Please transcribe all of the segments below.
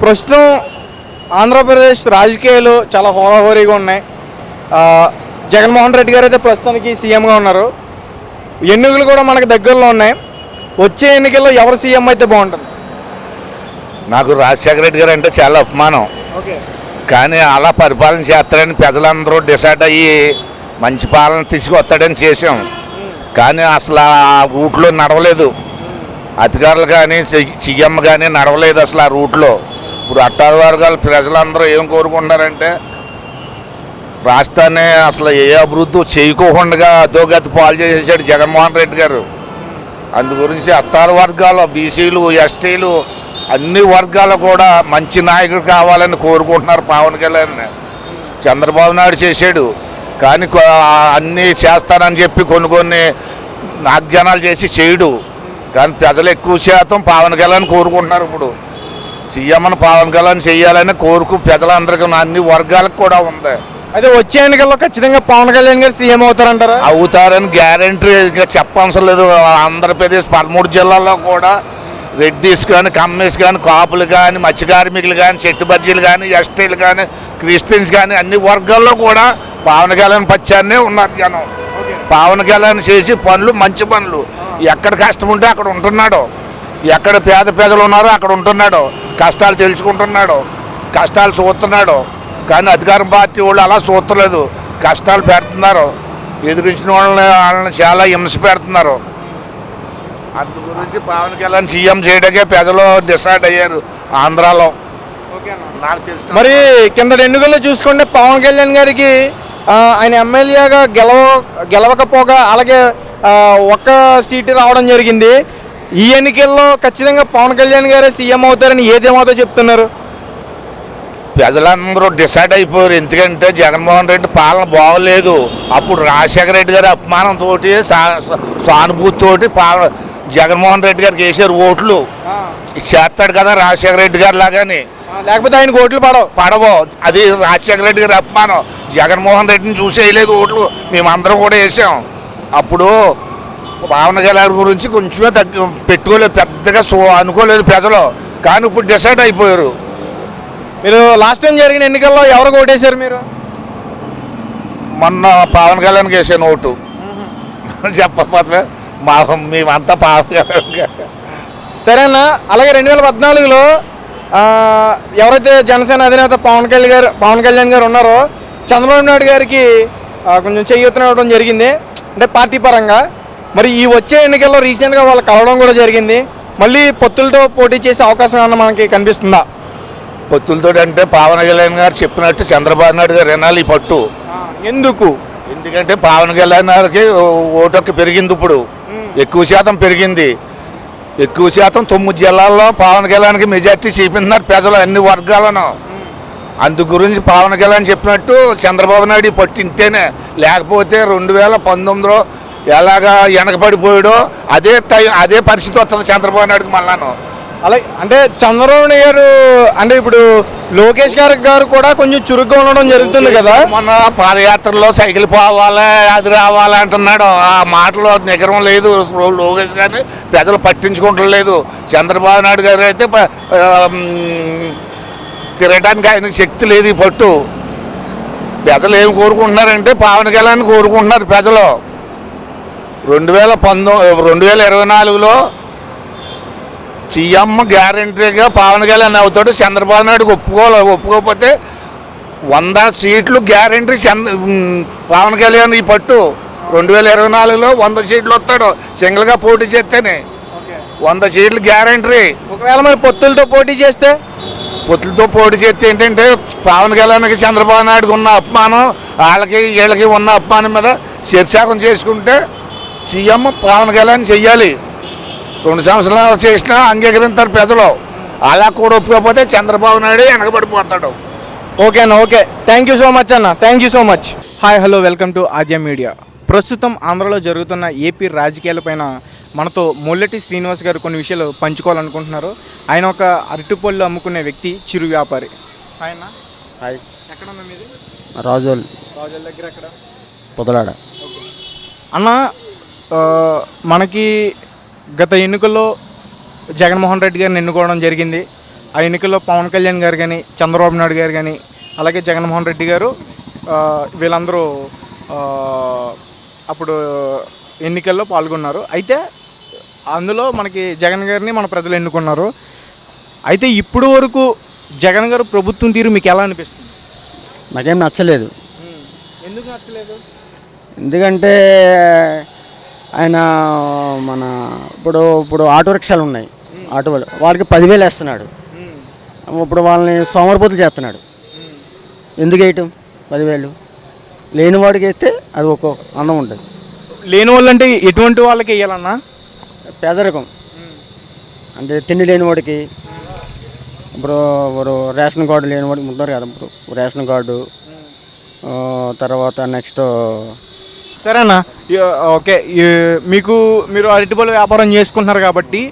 ప్రస్తుతం ఆంధ్రప్రదేశ్ రాజకీయాలు చాలా హోరాహోరీగా ఉన్నాయి. జగన్మోహన్ రెడ్డి గారు అయితే ప్రస్తుతానికి సీఎంగా ఉన్నారు. ఎన్నికలు కూడా మనకు దగ్గరలో ఉన్నాయి. వచ్చే ఎన్నికల్లో ఎవరు సీఎం అయితే బాగుంటుంది? నాకు రాజశేఖర రెడ్డి గారు అంటే చాలా అభిమానం. కానీ అలా పరిపాలన చేస్తారని ప్రజలందరూ డిసైడ్ అయ్యి మంచి పాలన తీసుకొస్తాడని చేసాం. కానీ అసలు ఆ రూట్లో నడవలేదు. అధికారులు కానీ సీఎం కానీ నడవలేదు అసలు ఆ రూట్లో. ఇప్పుడు అట్టాది వర్గాల ప్రజలందరూ ఏం కోరుకుంటున్నారంటే రాష్ట్రాన్ని అసలు ఏ అభివృద్ధి చేయకోకుండా అధోగతి పాలు చేసేసాడు జగన్మోహన్ రెడ్డి గారు. అందు గురించి అట్టాది వర్గాలు, బీసీలు, ఎస్టీలు అన్ని వర్గాలు కూడా మంచి నాయకుడు కావాలని కోరుకుంటున్నారు. పవన్ కళ్యాణ్ చంద్రబాబు నాయుడు చేశాడు కానీ అన్నీ చేస్తానని చెప్పి కొన్ని వాగ్దానాలు చేసి చేయడు. కానీ ప్రజలు ఎక్కువ శాతం పవన్ కళ్యాణ్ కోరుకుంటున్నారు. ఇప్పుడు సీఎంను పవన్ కళ్యాణ్ చేయాలని కోరుకు ప్రజలందరికీ అన్ని వర్గాలకు కూడా ఉంది. అయితే వచ్చే ఎన్నికల్లో ఖచ్చితంగా పవన్ కళ్యాణ్ గారు సీఎం అవుతారంటారా? అవుతారని గ్యారంటీ చెప్పవసరం లేదు. ఆంధ్రప్రదేశ్ 13 జిల్లాల్లో కూడా రెడ్డిస్ కానీ, కమ్యూనిస్ట్ కానీ, కాపులు కానీ, మత్స్య కార్మికులు కానీ, చెట్టు బజ్జీలు కానీ, ఎస్టీలు కానీ, క్రిస్టియన్స్ కానీ అన్ని వర్గాల్లో కూడా పవన్ కళ్యాణ్ పచ్చాన్నే ఉన్నారు జనం. పవన్ కళ్యాణ్ చేసి పనులు మంచి పనులు. ఎక్కడ కష్టం ఉంటే అక్కడ ఉంటున్నాడు. ఎక్కడ పేద పేదలు ఉన్నారో అక్కడ ఉంటున్నాడు. కష్టాలు తెలుసుకుంటున్నాడు, కష్టాలు చూస్తున్నాడు. కానీ అధికార పార్టీ వాళ్ళు అలా చూస్తలేదు, కష్టాలు పెడుతున్నారు. ఎదిరించిన వాళ్ళని చాలా హింస పెడుతున్నారు. అందు గురించి పవన్ కళ్యాణ్ సీఎం చేయడానికే ప్రజలు డిసైడ్ అయ్యారు ఆంధ్రాలో. నాకు తెలుసు. మరి కింద ఎన్నికల్లో చూసుకుంటే పవన్ కళ్యాణ్ గారికి ఆయన ఎమ్మెల్యేగా గెలవకపోగా అలాగే ఒక్క సీటు రావడం జరిగింది. ఈ ఎన్నికల్లో ఖచ్చితంగా పవన్ కళ్యాణ్ గారే సీఎం అవుతారని ఏదేమవుతో చెప్తున్నారు. ప్రజలందరూ డిసైడ్ అయిపోయారు. ఎందుకంటే జగన్మోహన్ రెడ్డి పాలన బాగోలేదు. అప్పుడు రాజశేఖర రెడ్డి గారి అభిమానంతో, సానుభూతితో జగన్మోహన్ రెడ్డి గారికి వేసారు ఓట్లు. చేస్తాడు కదా రాజశేఖర రెడ్డి గారు లాగానే, లేకపోతే ఆయనకు ఓట్లు పడవు. అది రాజశేఖర రెడ్డి గారి అభిమానం. జగన్మోహన్ రెడ్డిని చూసి వేయలేదు ఓట్లు, మేమందరం కూడా వేసాం. అప్పుడు పవన్ కళ్యాణ్ గురించి కొంచెమే పెట్టుకోలేదు, పెద్దగా అనుకోలేదు ప్రజలు. కానీ ఇప్పుడు డిసైడ్ అయిపోయారు. మీరు లాస్ట్ టైం జరిగిన ఎన్నికల్లో ఎవరికి ఓటేశారు మీరు? మొన్న పవన్ కళ్యాణ్కి వేసాను ఓటు. చెప్పకపోతే మేమంతా పవన్ కళ్యాణ్. సరేనా? అలాగే 2014లో ఎవరైతే జనసేన అధినేత పవన్ కళ్యాణ్ గారు ఉన్నారో చంద్రబాబు నాయుడు గారికి కొంచెం చేయూతనివ్వడం జరిగింది, అంటే పార్టీ పరంగా. మరి ఈ వచ్చే ఎన్నికల్లో రీసెంట్గా వాళ్ళు కలవడం కూడా జరిగింది. మళ్ళీ పొత్తులతో పోటీ చేసే అవకాశం ఏమన్నా మనకి కనిపిస్తుందా? పొత్తులతో అంటే పవన్ కళ్యాణ్ గారు చెప్పినట్టు చంద్రబాబు నాయుడు గారు వినాలి ఈ పట్టు. ఎందుకంటే పవన్ కళ్యాణ్ గారికి ఓటు పెరిగింది. ఇప్పుడు ఎక్కువ శాతం పెరిగింది. ఎక్కువ శాతం 9 జిల్లాల్లో పవన్ కళ్యాణ్కి మెజార్టీ చూపిస్తున్నారు ప్రజలు అన్ని వర్గాలను. అందు గురించి పవన్ కళ్యాణ్ చెప్పినట్టు చంద్రబాబు నాయుడు పట్టు ఇంతేనే. లేకపోతే 2019లో ఎలాగా వెనకబడిపోయాడో అదే పరిస్థితి వస్తుంది చంద్రబాబు నాయుడుకి మళ్ళాను. అలాగే అంటే చంద్రబాబు నాయుడు అంటే ఇప్పుడు లోకేష్ గారు కూడా కొంచెం చురుగ్గా ఉండడం జరుగుతుంది కదా. మొన్న పాదయాత్రలో సైకిల్ పోవాలి, అది రావాలి అంటున్నాడు. ఆ మాటలో నిగరం లేదు. లోకేష్ గారిని ప్రజలు పట్టించుకుంటలేదు. చంద్రబాబు నాయుడు గారు అయితే తిరగడానికి ఆయనకు శక్తి లేదు ఈ పట్టు. ప్రజలు ఏం కోరుకుంటున్నారంటే పవన్ కళ్యాణ్ కోరుకుంటున్నారు ప్రజలు. 2024లో సీఎం గ్యారంటీగా పవన్ కళ్యాణ్ అవుతాడు. చంద్రబాబు నాయుడుకి ఒప్పుకోకపోతే 100 సీట్లు గ్యారంటీ పవన్ కళ్యాణ్ ఈ పట్టు. 2024లో 100 సీట్లు వస్తాడు సింగిల్గా పోటీ చేస్తేనే. 100 సీట్లు గ్యారంటీ. ఒకవేళ మరి పొత్తులతో పోటీ చేస్తే ఏంటంటే పవన్ కళ్యాణ్కి చంద్రబాబు నాయుడుకి ఉన్న అపమానం, వీళ్ళకి ఉన్న అపమానం మీద శీర్షాకం చేసుకుంటే సీఎం పవన్ కళ్యాణ్ చెయ్యాలి. 2 సంవత్సరాలు చేసినా అంగీకరించారు ప్రజలు. అలా కూడా ఒప్పుకోకపోతే చంద్రబాబు నాయుడు వెనకబడిపోతాడు. ఓకే అన్న, okay. Thank you so much అన్న, thank you so much. Hi, hello, welcome to Aadya media. ప్రస్తుతం ఆంధ్రలో జరుగుతున్న ఏపీ రాజకీయాలపైన మనతో మొల్లెటి శ్రీనివాస్ గారు కొన్ని విషయాలు పంచుకోవాలనుకుంటున్నారు. ఆయన ఒక అరటిపళ్ళు అమ్ముకునే వ్యక్తి, చిరు వ్యాపారి. హాయ్ అన్న. హాయ్. ఎక్కడ ఉన్నా మీది? రాజోల్ దగ్గర ఎక్కడ? పొదలాడ. అన్న, మనకి గత ఎన్నికల్లో జగన్మోహన్ రెడ్డి గారిని ఎన్నుకోవడం జరిగింది. ఆ ఎన్నికల్లో పవన్ కళ్యాణ్ గారు కానీ చంద్రబాబు నాయుడు గారు కానీ అలాగే జగన్మోహన్ రెడ్డి గారు వీళ్ళందరూ అప్పుడు ఎన్నికల్లో పాల్గొన్నారు. అయితే అందులో మనకి జగన్ గారిని మన ప్రజలు ఎన్నుకున్నారు. అయితే ఇప్పుడు వరకు జగన్ గారు ప్రభుత్వం తీరు మీకు ఎలా అనిపిస్తుంది? నాకేం నచ్చలేదు. ఎందుకు నచ్చలేదు? ఎందుకంటే ఆయన మన ఇప్పుడు ఆటో రిక్షాలు ఉన్నాయి, ఆటో వాళ్ళకి 10,000 వేస్తున్నాడు. ఇప్పుడు వాళ్ళని సోమరిపోతులు చేస్తున్నాడు. ఎందుకు వేయటం 10,000? లేని వాడికి వేస్తే అది ఒక అందం ఉంటుంది. లేని వాళ్ళు అంటే ఎటువంటి వాళ్ళకి వేయాలన్నా? పేదరికం అంటే తిండి లేని వాడికి, ఇప్పుడు రేషన్ కార్డు లేని వాడికి ఉంటారు కదా, ఇప్పుడు రేషన్ కార్డు, తర్వాత నెక్స్ట్. సరేనా, ఓకే. మీరు అరటిపళ్ళు వ్యాపారం చేసుకుంటున్నారు కాబట్టి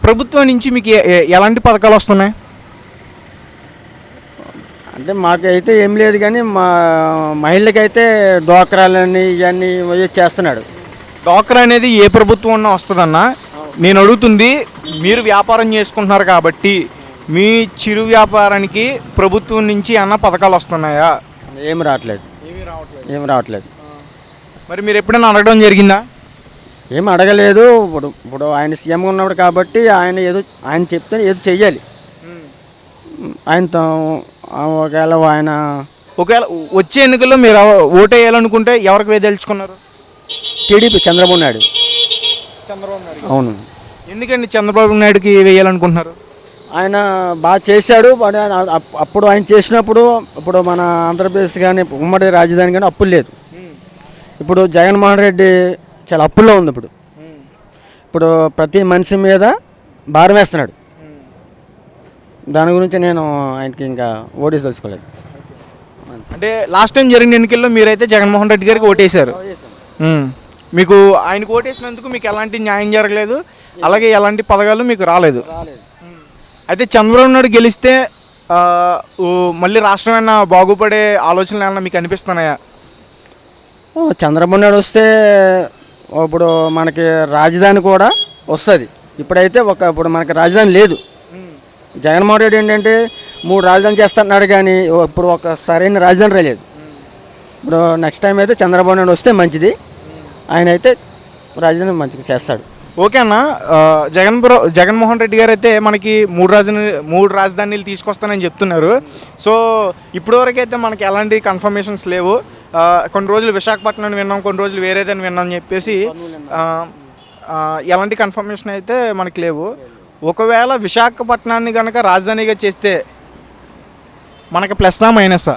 ప్రభుత్వం నుంచి మీకు ఎలాంటి పథకాలు వస్తున్నాయి? అంటే మాకైతే ఏం లేదు, కానీ మా మహిళలకైతే డ్వాక్రాలని ఇవన్నీ చేస్తున్నాడు. డ్వాక్రా అనేది ఏ ప్రభుత్వం ఉన్నా వస్తుందన్నా. నేను అడుగుతుంది, మీరు వ్యాపారం చేసుకుంటున్నారు కాబట్టి మీ చిరు వ్యాపారానికి ప్రభుత్వం నుంచి అన్న పథకాలు వస్తున్నాయా? ఏమి రావట్లేదు. ఏమి రావట్లేదు. మరి మీరు ఎప్పుడైనా అడగడం జరిగిందా? ఏమి అడగలేదు. ఇప్పుడు ఆయన సీఎంగా ఉన్నాడు కాబట్టి ఆయన చెప్తే ఏదో చెయ్యాలి. ఆయనతో ఒకవేళ వచ్చే ఎన్నికల్లో మీరు ఓటు వేయాలనుకుంటే ఎవరికి వేయదలుచుకున్నారు? టీడీపీ చంద్రబాబు నాయుడు. అవును. ఎందుకండి చంద్రబాబు నాయుడుకి వేయాలనుకుంటున్నారు? ఆయన బాగా చేశాడు. అప్పుడు ఆయన చేసినప్పుడు ఇప్పుడు మన ఆంధ్రప్రదేశ్ కానీ ఉమ్మడి రాజధాని కానీ అప్పులు లేదు. ఇప్పుడు జగన్మోహన్ రెడ్డి చాలా అప్పుల్లో ఉంది. ఇప్పుడు ప్రతి మనిషి మీద భారం వేస్తున్నాడు. దాని గురించి నేను ఆయనకి ఇంకా ఓటేసి తెలుసుకోలేదు. అంటే లాస్ట్ టైం జరిగిన ఎన్నికల్లో మీరైతే జగన్మోహన్ రెడ్డి గారికి ఓటేశారు. మీకు ఆయనకు ఓటేసినందుకు మీకు ఎలాంటి న్యాయం జరగలేదు, అలాగే ఎలాంటి పథకాలు మీకు రాలేదు. అయితే చంద్రబాబు నాయుడు గెలిస్తే మళ్ళీ రాష్ట్రం ఏమైనా బాగుపడే ఆలోచనలు ఏమన్నా మీకు అనిపిస్తున్నాయా? చంద్రబాబు నాయుడు వస్తే ఇప్పుడు మనకి రాజధాని కూడా వస్తుంది. ఇప్పుడైతే ఇప్పుడు మనకి రాజధాని లేదు. జగన్మోహన్ రెడ్డి ఏంటంటే 3 రాజధాని చేస్తున్నాడు, కానీ ఇప్పుడు ఒక సరైన రాజధాని రాలేదు. ఇప్పుడు నెక్స్ట్ టైం అయితే చంద్రబాబు నాయుడు వస్తే మంచిది. ఆయన అయితే రాజధాని మంచిగా చేస్తాడు. ఓకే అన్న, జగన్మోహన్ రెడ్డి గారు అయితే మనకి 3 రాజధానులు తీసుకొస్తానని చెప్తున్నారు. సో ఇప్పటివరకు అయితే మనకి ఎలాంటి కన్ఫర్మేషన్స్ లేవు. కొన్ని రోజులు విశాఖపట్నం విన్నాం, కొన్ని రోజులు వేరేదని విన్నాం అని చెప్పేసి ఎలాంటి కన్ఫర్మేషన్ అయితే మనకి లేవు. ఒకవేళ విశాఖపట్నాన్ని కనుక రాజధానిగా చేస్తే మనకి ప్లస్సా మైనసా?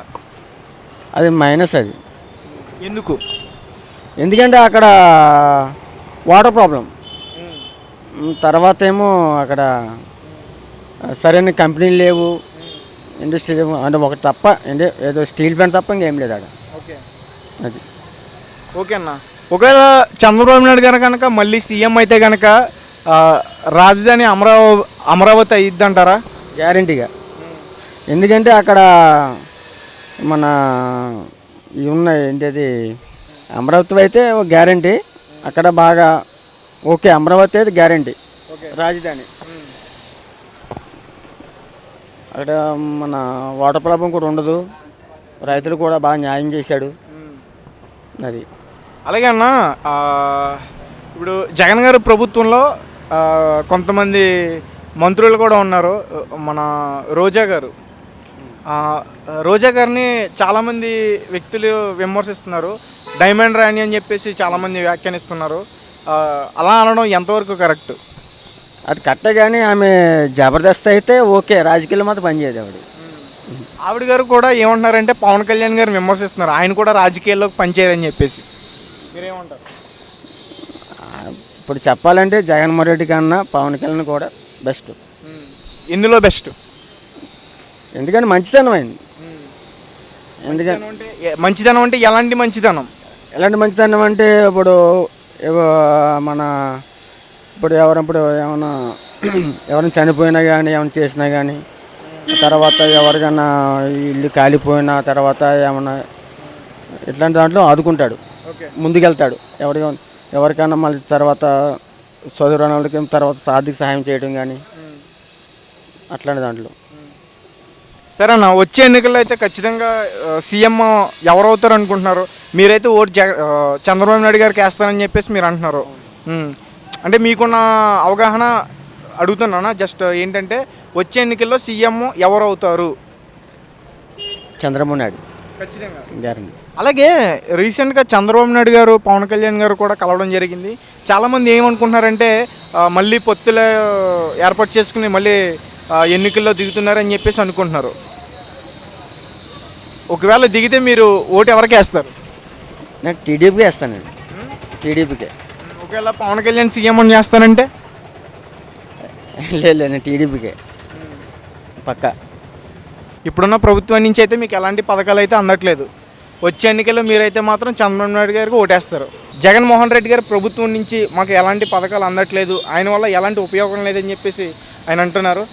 అది మైనస్. అది ఎందుకు? ఎందుకంటే అక్కడ వాటర్ ప్రాబ్లం, తర్వాత ఏమో అక్కడ సరైన కంపెనీలు లేవు, ఇండస్ట్రీ లేవు. అంటే ఒకటి తప్ప ఏదో స్టీల్ ప్లాంట్ తప్ప ఇంకేం లేదు అక్కడ. అది ఓకే అన్న. ఒకవేళ చంద్రబాబు నాయుడు గారు కనుక మళ్ళీ సీఎం అయితే కనుక రాజధాని అమరావతి అయ్యిద్ది అంటారా? గ్యారంటీగా. ఎందుకంటే అక్కడ మన ఇవి ఉన్నాయి, ఏంటది అమరావతి అయితే గ్యారంటీ. అక్కడ బాగా ఓకే, అమరావతి అయితే గ్యారంటీ రాజధాని. అక్కడ మన వాటర్ ప్రాబ్లం కూడా ఉండదు, రైతులు కూడా బాగా న్యాయం చేశాడు. అది అలాగే అన్న, ఇప్పుడు జగన్ గారు ప్రభుత్వంలో కొంతమంది మంత్రులు కూడా ఉన్నారు. మన రోజా గారిని చాలామంది వ్యక్తులు విమర్శిస్తున్నారు. డైమండ్ రాణి అని చెప్పేసి చాలామంది వ్యాఖ్యానిస్తున్నారు. అలా అనడం ఎంతవరకు కరెక్ట్? అది కరెక్టే, కానీ ఆమె జబర్దస్త్ అయితే ఓకే, రాజకీయాలు మాత్రం పనిచేయదు ఆవిడ గారు కూడా ఏమంటున్నారంటే పవన్ కళ్యాణ్ గారిని విమర్శిస్తున్నారు, ఆయన కూడా రాజకీయాల్లోకి పనిచేయరని చెప్పేసి. మీరేమంటారు? ఇప్పుడు చెప్పాలంటే జగన్మోహన్ రెడ్డి కన్నా పవన్ కళ్యాణ్ కూడా బెస్ట్. ఇందులో బెస్ట్ ఎందుకంటే మంచితనం అయింది. ఎందుకంటే మంచితనం అంటే ఎలాంటి మంచితనం? అంటే ఇప్పుడు మన ఇప్పుడు ఎవరైనా చనిపోయినా కానీ ఏమైనా చేసినా కానీ, తర్వాత ఎవరికైనా ఇల్లు కాలిపోయినా, తర్వాత ఏమన్నా ఇట్లాంటి దాంట్లో ఆదుకుంటాడు, ముందుకెళ్తాడు. ఎవరికైనా మళ్ళీ తర్వాత చదువురాని వాళ్ళకి తర్వాత ఆర్థిక సహాయం చేయడం కానీ అట్లాంటి దాంట్లో. సరే అన్న, వచ్చే ఎన్నికల్లో అయితే ఖచ్చితంగా సీఎం ఎవరు అవుతారు అనుకుంటున్నారు? మీరైతే ఓటు చంద్రబాబు నాయుడు గారికి వేస్తారని చెప్పేసి మీరు అంటున్నారు. అంటే మీకున్న అవగాహన అడుగుతున్నానా? జస్ట్ ఏంటంటే వచ్చే ఎన్నికల్లో సీఎం ఎవరు అవుతారు? చంద్రబాబు నాయుడు ఖచ్చితంగా గ్యారంటీ. అలాగే రీసెంట్గా చంద్రబాబు నాయుడు గారు పవన్ కళ్యాణ్ గారు కూడా కలవడం జరిగింది. చాలామంది ఏమనుకుంటున్నారంటే మళ్ళీ పొత్తులు ఏర్పాటు చేసుకుని మళ్ళీ ఎన్నికల్లో దిగుతున్నారని చెప్పేసి అనుకుంటున్నారు. ఒకవేళ దిగితే మీరు ఓటు ఎవరికి వేస్తారు? నేను టీడీపీకి వేస్తానండి. టీడీపీకే. ఒకవేళ పవన్ కళ్యాణ్ సీఎం అని చేస్తానంటే? లేదు నేను టీడీపీకే పక్కా. ఇప్పుడున్న ప్రభుత్వం నుంచి అయితే మీకు ఎలాంటి పథకాలు అయితే అందట్లేదు. వచ్చే ఎన్నికల్లో మీరైతే మాత్రం చంద్రబాబు నాయుడు గారికి ఓటేస్తారు. జగన్మోహన్ రెడ్డి గారి ప్రభుత్వం నుంచి మాకు ఎలాంటి పథకాలు అందట్లేదు, ఆయన వల్ల ఎలాంటి ఉపయోగం లేదని చెప్పేసి ఆయన అంటున్నారు.